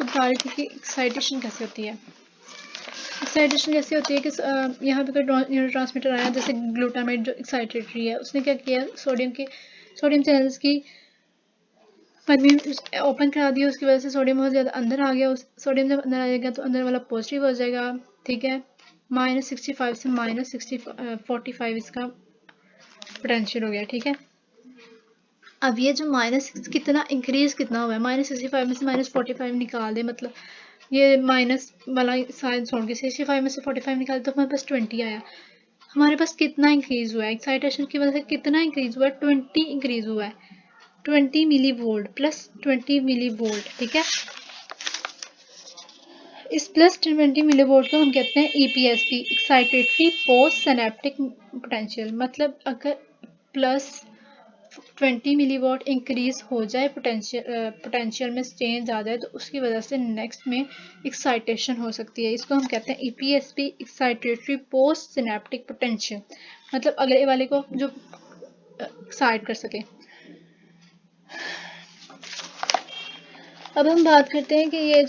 बता रही थी कि एक्साइटेशन कैसे होती है। एक्साइटेशन कैसे होती है कि यहाँ पे कोई न्यूरोट्रांसमीटर आया, जैसे ग्लूटामेट जो एक्साइटेटरी है, उसने क्या किया, सोडियम चैनल्स की परमीन ओपन करा दिया, उसकी वजह से सोडियम बहुत ज़्यादा अंदर आ गया। सोडियम जब अंदर आ जाएगा तो अंदर वाला पॉजिटिव हो जाएगा, ठीक है। -65 से -45 इसका पोटेंशियल हो गया, ठीक है। अब ये जो माइनस कितना इंक्रीज कितना हुआ है, -65 में से -45 निकाल दे, मतलब ये माइनस वाला साइन छोड़ के 65 में से 45 निकाल तो हमारे पास 20 आया। हमारे पास कितना इंक्रीज हुआ है, एक्साइटेशन की वजह से कितना इंक्रीज हुआ है, 20 इंक्रीज हुआ है, 20 millivolt plus 20 millivolt, ठीक है। इस प्लस 20 मिली वोल्ट को हम कहते हैं EPSP, excitatory post synaptic potential. मतलब अगर प्लस 20 मिलीवॉट इंक्रीज हो जाए, पोटेंशियल में चेंज आ जाए, तो उसकी वजह से नेक्स्ट में एक्साइटेशन हो सकती है। इसको हम कहते हैं EPSP, excitatory post synaptic potential, मतलब अगले वाले को जो एक्साइट कर सके। अब हम बात करते हैं कि ये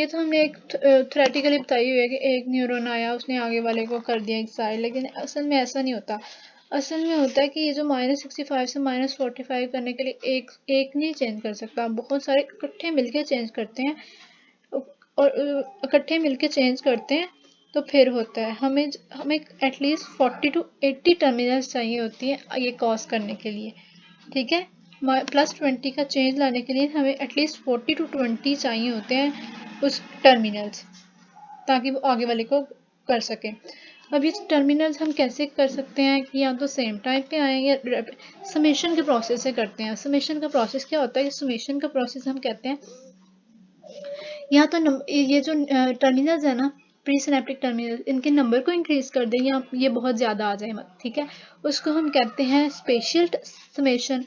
तो हमने एक थ्योरेटिकली बताई हुई है कि एक न्यूरॉन आया, उसने आगे वाले को कर दिया एक्साइट, लेकिन असल में ऐसा नहीं होता। असल में होता है कि ये जो -65 से -45 करने के लिए एक नहीं चेंज कर सकता, बहुत सारे इकट्ठे मिलके चेंज करते हैं, और इकट्ठे मिलके चेंज करते हैं तो फिर होता है। हमें एटलीस्ट 40 to 80 टर्मिनल्स चाहिए होती है ये कॉज करने के लिए, ठीक है। +20 का चेंज लाने के लिए हमें एटलीस्ट 40 to 20 चाहिए होते हैं उस टर्मिनल्स, ताकि वो आगे वाले को कर सकें। अब ये टर्मिनल्स हम कैसे कर सकते हैं कि या तो सेम टाइम पे आए या समेशन के प्रोसेस से करते हैं। समेशन का प्रोसेस क्या होता है, समेशन का प्रोसेस हम कहते हैं या तो ये जो टर्मिनल्स है ना, प्री सिनेप्टिक टर्मिनल, इनके नंबर को इंक्रीज कर दें या ये बहुत ज़्यादा आ जाए, ठीक है, उसको हम कहते हैं स्पेशल समेशन।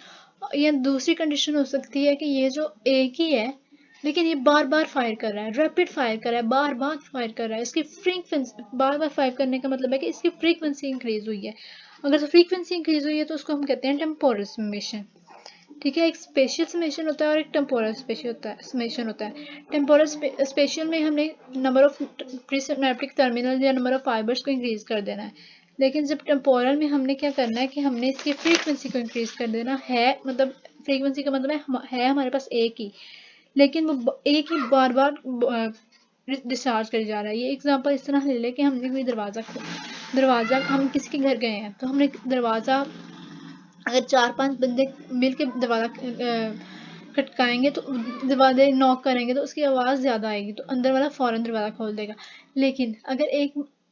या दूसरी कंडीशन हो सकती है कि ये जो एक ही है लेकिन ये बार बार फायर कर रहा है, रैपिड फायर कर रहा है, बार बार फायर कर रहा है, इसकी फ्रीक्वेंसी बार बार फायर करने का मतलब है कि इसकी फ्रीक्वेंसी इंक्रीज हुई है। अगर तो फ्रीक्वेंसी इंक्रीज हुई है तो उसको हम कहते हैं टेम्पोरल समेशन, ठीक है। एक स्पेशल समेशन होता है और एक टेम्पोरल समेशन होता है। टेम्पोरल स्पेशल में हमने नंबर ऑफ प्रीसिनेप्टिक टर्मिनल या नंबर ऑफ फाइबर्स को इंक्रीज कर देना है, लेकिन जब टेम्पोरल में हमने क्या करना है कि हमने इसकी फ्रीक्वेंसी को इंक्रीज कर देना है। मतलब फ्रीक्वेंसी का मतलब है हमारे पास एक ही, लेकिन वो एक ही बार बार डिस्चार्ज कर जा रहा है। ये एग्जांपल इस तरह ले लें कि हमने कोई दरवाज़ा हम किसी के घर गए हैं, तो हमने दरवाज़ा अगर 4-5 बंदे मिल के दरवाज़ा खटकाएंगे तो दरवाजे नॉक करेंगे तो उसकी आवाज़ ज़्यादा आएगी, तो अंदर वाला फ़ौरन दरवाज़ा खोल देगा। लेकिन अगर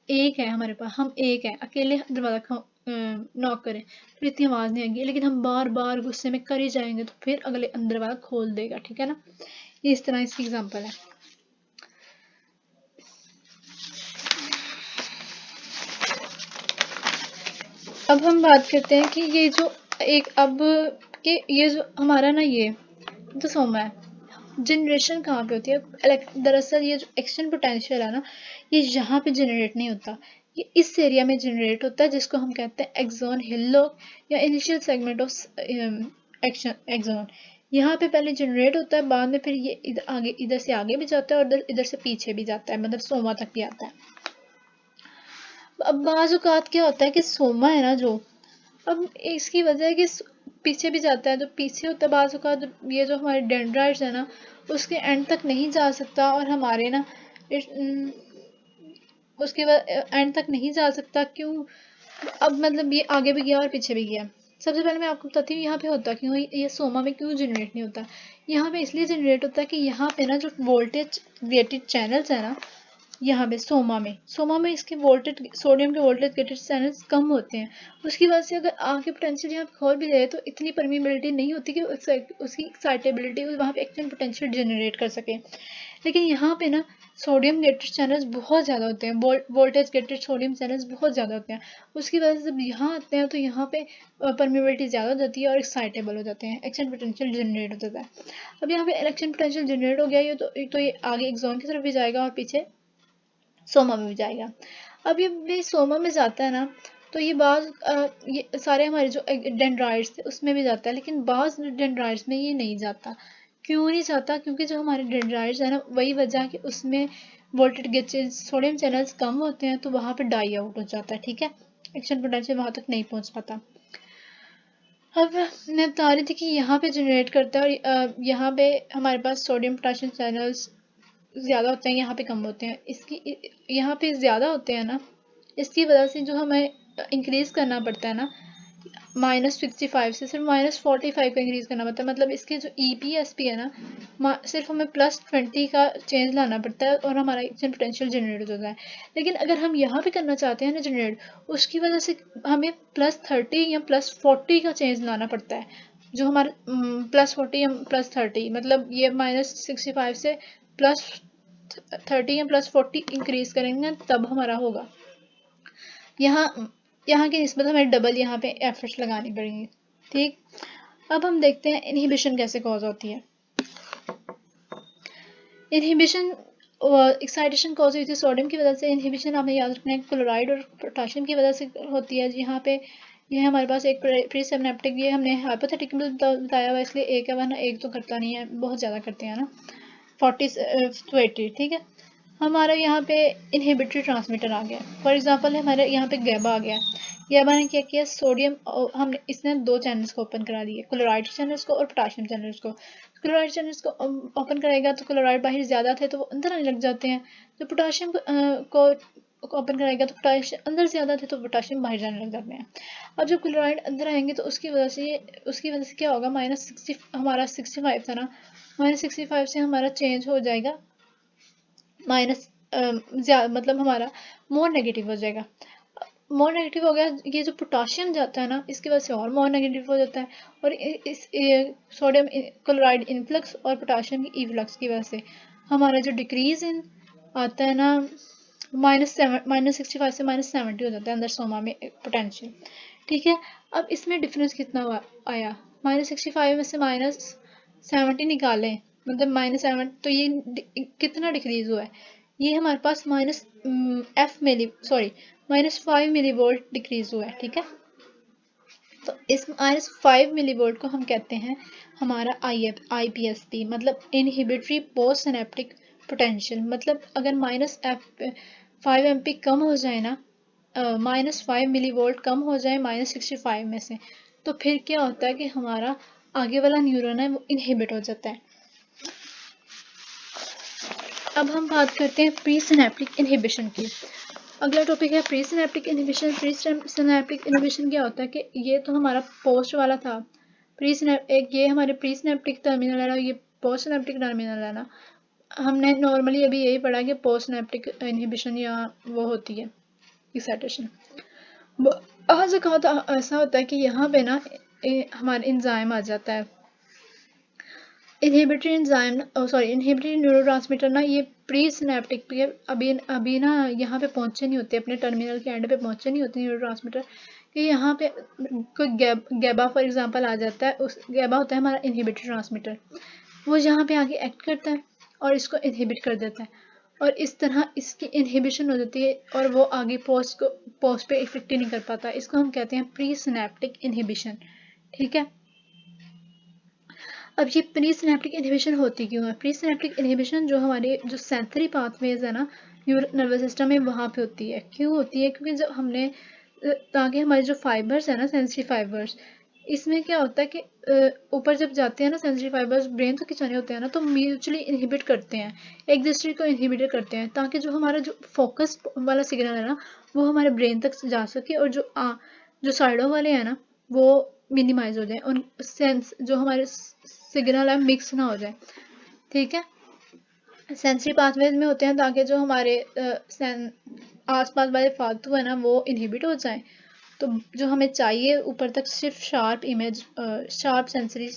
एक है हमारे पास, हम एक हैं अकेले, दरवाज़ा नॉक करें फिर इतनी आवाज़ नहीं आएगी, लेकिन हम बार बार गुस्से में कर ही जाएंगे तो फिर अगले अंदर वाला खोल देगा, ठीक है ना। ये इस तरह इसकी एग्जांपल है। अब हम बात करते हैं कि ये जो ये जो हमारा ना ये तो सोमा है, जनरेशन कहाँ पे होती है। दरअसल ये जो एक्शन पोटेंशियल है ना, ये यहाँ पे जनरेट नहीं होता, ये इस एरिया में जनरेट होता है जिसको हम कहते हैं एक्सोन हिल्लोक या initial segment of action axon. यहाँ पे पहले जनरेट होता है, बाद में फिर ये इधर से आगे भी जाता है और इधर से पीछे भी जाता है, मतलब सोमा तक भी आता है। अब बाज़ औक़ात क्या होता है कि सोमा है ना जो, अब इसकी वजह है कि पीछे भी जाता है, जो पीछे होता है बाज़ औक़ात ये जो हमारे डेंड्राइट्स है ना उसके एंड तक नहीं जा सकता, और हमारे ना उसके बाद एंड तक नहीं जा सकता। क्यों? अब मतलब ये आगे भी गया और पीछे भी गया। सबसे पहले मैं आपको बताती हूँ यहाँ पे होता क्यों, ये सोमा में क्यों जनरेट नहीं होता। यहाँ पे इसलिए जनरेट होता है कि यहाँ पे ना जो वोल्टेज गेटेड चैनल्स है ना, यहाँ पे सोमा में इसके वोल्टेज सोडियम के वोल्टेज गेटेड चैनल्स कम होते हैं। उसकी वजह से अगर आगे पोटेंशियल यहाँ पे खोल भी जाए तो इतनी परमीबिलिटी नहीं होती कि उसकी एक्साइटेबिलिटी वहाँ पे एक्शन पोटेंशियल जनरेट कर सके। लेकिन यहाँ पे ना सोडियम गेटेड चैनल्स बहुत ज़्यादा होते हैं, वोल्टेज गेटेड सोडियम चैनल्स बहुत ज़्यादा होते हैं। उसकी वजह से जब यहाँ आते हैं तो यहाँ पे परमीबिलिटी ज़्यादा हो जाती है और एक्साइटेबल हो जाते हैं, एक्शन पोटेंशियल जनरेट हो जाता है। अब यहाँ पे एक्शन पोटेंशियल जनरेट हो गया, ये आगे एक्सॉन की तरफ भी जाएगा और पीछे सोमा में भी जाएगा। अब ये सोमा में जाता है ना, तो ये ये सारे हमारे जो डेंड्राइट्स थे उसमें भी जाता है, लेकिन बाज डेंड्राइट्स में ये नहीं जाता। क्यों नहीं जाता? क्योंकि जो हमारे डेंड्राइट्स है ना, वही वजह है कि उसमें वोल्टेज गेजेस सोडियम चैनल्स कम होते हैं, तो वहाँ पे डाई आउट हो जाता है। ठीक है, एक्शन पोटेंशियल वहाँ तक नहीं पहुँच पाता। अब मैं बता रही थी कि यहाँ पे जनरेट करता है, और यहाँ पे हमारे पास सोडियम पोटेशियम चैनल्स ज़्यादा होते हैं, यहाँ पे कम होते हैं। इसकी यहाँ पे ज़्यादा होते हैं ना, इसकी वजह से जो हमें इंक्रीज़ करना पड़ता है ना, -65 से सिर्फ -45 का इंक्रीज़ करना पड़ता है। मतलब इसके जो EPSP है ना, सिर्फ हमें +20 का चेंज लाना पड़ता है और हमारा एक्शन पोटेंशियल जनरेट हो जाता है। लेकिन अगर हम यहाँ पे करना चाहते हैं ना जनरेट, उसकी वजह से हमें +30 या +40 का चेंज लाना पड़ता है। जो हमारा +40 या +30, मतलब ये -65 से +30 या +40 इंक्रीज करेंगे तब हमारा होगा। यहाँ यहाँ की निस्बत हमें डबल यहाँ पे एफर्ट्स लगानी पड़ेंगी। ठीक, अब हम देखते हैं इनहिबिशन कैसे कॉज होती है। इनहिबिशन एक्साइटेशन कॉज हुई थी सोडियम की वजह से। इनहिबिशन हमें याद रखना है क्लोराइड और पोटाशियम की वजह से होती है। यहाँ पे ये हमारे पास एक प्री सिनेप्टिक, ये हमने हाइपोथेटिकल बताया हुआ, इसलिए एक है, वरना एक तो करता नहीं है, बहुत ज़्यादा करते हैं ना, 40 to 80। ठीक है, हमारा यहाँ पे इनहिबिटरी ट्रांसमीटर आ गया। फॉर एग्जांपल हमारे यहाँ पे गैबा आ गया। गैबा ने क्या किया, सोडियम, हमने इसने दो चैनल्स को ओपन करा दिए, क्लोराइड चैनल्स को और पोटाशियम चैनल्स को। क्लोराइड चैनल्स को ओपन कराएगा तो क्लोराइड बाहर ज़्यादा थे तो वो अंदर आने लग जाते हैं। जो पोटाशियम को ओपन कराएगा तो पोटाशियम अंदर ज़्यादा थे तो पोटाशियम बाहर जाने लग जाते हैं। अब जब क्लोराइड अंदर आएंगे तो उसकी वजह से क्या होगा, -60, हमारा 65 था ना, -65 से हमारा चेंज हो जाएगा माइनस, मतलब हमारा मोर नेगेटिव हो जाएगा। मोर नेगेटिव हो गया, ये जो पोटाशियम जाता है ना, इसकी वजह से और मोर नेगेटिव हो जाता है। और इस सोडियम क्लोराइड इनफ्लक्स और पोटाशियम की इफ्लक्स की वजह से हमारा जो डिक्रीज इन आता है ना, -65 से -70 हो जाता है अंदर सोमा में पोटेंशियल। ठीक है, अब इसमें डिफरेंस कितना आया, -65 में से -70 निकालें, मतलब -7, तो ये कितना डिक्रीज हुआ है, ये हमारे पास -5 मिली वोल्ट डिक्रीज हुआ है। ठीक है, तो इस -5 मिली वोल्ट को हम कहते हैं हमारा IPSP, मतलब इनहिबिटरी पोस्ट सिनेप्टिक पोटेंशियल। मतलब अगर -5 MP कम हो जाए ना, -5 मिली वोल्ट कम हो जाए -65 में से, तो फिर क्या होता है कि हमारा आगे वाला न्यूरॉन है वो इनहिबिट हो जाता है। अब हम बात करते हैं प्री सिनेप्टिक इनहिबिशन की। अगला टॉपिक है pre synaptic inhibition. Pre synaptic inhibition क्या होता है कि ये तो हमारा पोस्ट वाला था, ये हमारे प्री सिनेप्टिक टर्मिनल है ना, ये पोस्ट सिनेप्टिक टर्मिनल है ना। हमने नॉर्मली अभी यही पढ़ा कि पोस्ट सिनेप्टिक इनहिबिशन या वो होती है एक्साइटेशन। आज ऐसा होता है कि यहाँ पे ना हमारा एंजाइम आ जाता है, इनहिबिटरी न्यूरोट्रांसमीटर ना, ये प्री सिनेप्टिक पे अभी ना यहाँ पे पहुंचे नहीं होते, अपने टर्मिनल के एंड पे पहुंचे नहीं होते न्यूरोट्रांसमीटर कि यहाँ पे कोई गैबा फॉर एग्जांपल आ जाता है। उस गैबा होता है हमारा इनहिबिटरी ट्रांसमीटर, वो यहाँ पे आके एक्ट करता है और इसको इनहिबिट कर देता है, और इस तरह इसकी इनहिबिशन हो जाती है और वो आगे पोस्ट पे इफेक्ट ही नहीं कर पाता। इसको हम कहते हैं प्री सिनेप्टिक इनहिबिशन। ठीक है, अब ये प्री सिनेप्टिक इनहिबिशन होती क्यों है? प्री सिनेप्टिक इनहिबिशन जो हमारे जो सेंसरी पाथवेज है ना नर्वस सिस्टम में, वहाँ पे होती है। क्यों होती है? क्योंकि जब हमने ताकि हमारे जो फाइबर्स है ना, सेंसरी फाइबर्स, इसमें क्या होता है कि ऊपर जब जाते हैं ना सेंसरी फाइबर्स, ब्रेन तक खिंचाने होते हैं ना, तो म्यूचुअली इनहिबिट करते हैं, एक दूसरे को इनहिबिट करते हैं, ताकि जो हमारा जो फोकस वाला सिग्नल है ना वो हमारे ब्रेन तक जा सके, और जो साइडों वाले हैं ना वो मिनिमाइज हो जाए, उन सेंस जो हमारे सिग्नल है मिक्स ना हो जाए। ठीक है, सेंसरी पाथवेज में होते हैं ताकि जो हमारे आसपास वाले फालतू है ना वो इनहिबिट हो जाए, तो जो हमें चाहिए ऊपर तक सिर्फ शार्प सेंसरी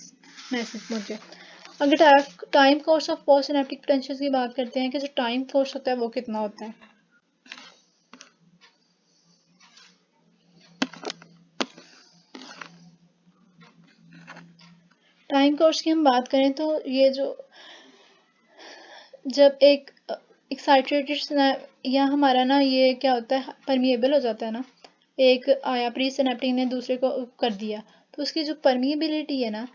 मैसेज पहुंचे। अगर time course of post synaptic potential की बात करते हैं कि जो टाइम कोर्स होता है वो कितना होता है। टाइम कोर्स की हम बात करें तो ये जो जब एक एक्साइटेड या हमारा ना ये क्या होता है परमिएबल हो जाता है ना, एक आया प्री सिनेप्टिक ने दूसरे को कर दिया, तो उसकी जो परमिएबिलिटी है ना,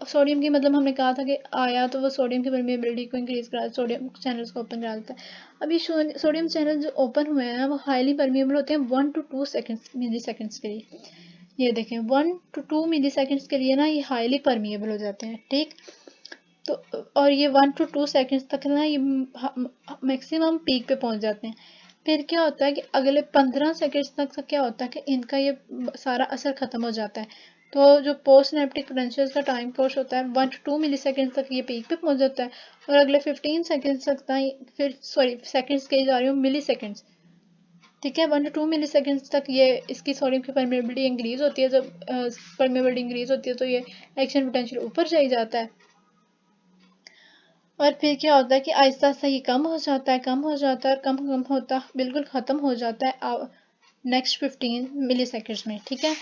सोडियम की मतलब हमने कहा था कि आया तो वो सोडियम की परमिएबिलिटी को इंक्रीज करा, सोडियम चैनल्स को ओपन करा देता है। अभी सोडियम चैनल जो ओपन हुए हैं वो हाईली परमिएबल होते हैं 1 to 2 मिली सेकेंड्स के लिए। ये देखें 1 to 2 मिली सेकेंड्स के लिए ना ये हाईली परमिएबल हो जाते हैं, ठीक। तो और ये 1 to 2 सेकेंड्स तक ना ये मैक्सिमम पीक पे पहुंच जाते हैं। फिर क्या होता है कि अगले 15 सेकेंड्स तक क्या होता है कि इनका ये सारा असर खत्म हो जाता है। तो जो पोस्ट सिनेप्टिक पोटेंशियल का टाइम कोर्स होता है 1 to 2 मिली सेकेंड तक ये पीक पे पहुंच जाता है, और अगले 15 सेकेंड्स तक ना फिर सॉरी सेकेंड्स के जा रही हूँ मिली सेकेंड्स, ठीक है। 1 to 2 मिली सेकेंड्स तक ये इसकी सोडियम की परमेबिलिटी इंक्रीज होती है। जब परमेबिलिटी इंक्रीज होती है तो ये एक्शन पोटेंशियल ऊपर चली जाता है, और फिर क्या होता है कि आहिस्ता आहिस्ता ये कम हो जाता है, कम हो जाता है, और कम कम होता बिल्कुल ख़त्म हो जाता है नेक्स्ट 15 मिली सेकेंड्स में, ठीक है।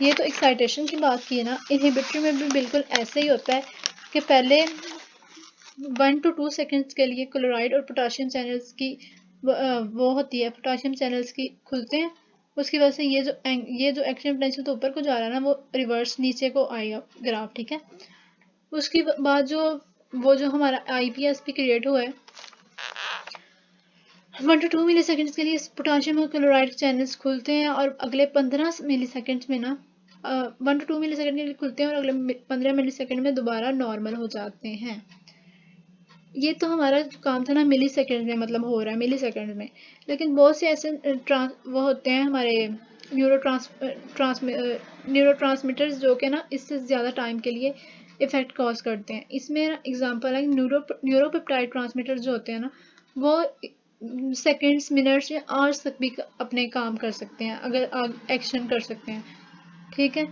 ये तो एक्साइटेशन की बात की है ना। इनहिबिटरी में भी बिल्कुल ऐसे ही होता है कि पहले 1 to 2 सेकेंड्स के लिए क्लोराइड और पोटाशियम चैनल्स की वो होती है, पोटाशियम चैनल्स की खुलते हैं। उसकी वजह से ये जो एक्शन पोटेंशियल तो ऊपर को जा रहा है ना वो रिवर्स नीचे को आएगा ग्राफ, ठीक है। उसके बाद जो हमारा IPSP क्रिएट हुआ है 1 to 2 मिली सेकेंड्स के लिए पोटाशियम और क्लोराइड चैनल्स खुलते हैं, और अगले 15 मिली सेकेंड्स में ना 1 to 2 मिली सेकेंड के लिए खुलते हैं और अगले 15 मिली सेकेंड में दोबारा नॉर्मल हो जाते हैं। ये तो हमारा काम था ना मिली सेकेंड में, मतलब हो रहा है मिली सेकेंड में। लेकिन बहुत से ऐसे वो होते हैं हमारे न्यूरो जो कि ना इससे ज़्यादा टाइम के लिए इफ़ेक्ट कॉज करते हैं। इसमें एग्जांपल है न्यूरोपेप्टाइड ट्रांसमीटर जो होते हैं ना, वो सेकेंड्स मिनट्स या आवर्स तक भी अपने काम कर सकते हैं, अगर एक्शन कर सकते हैं, ठीक है।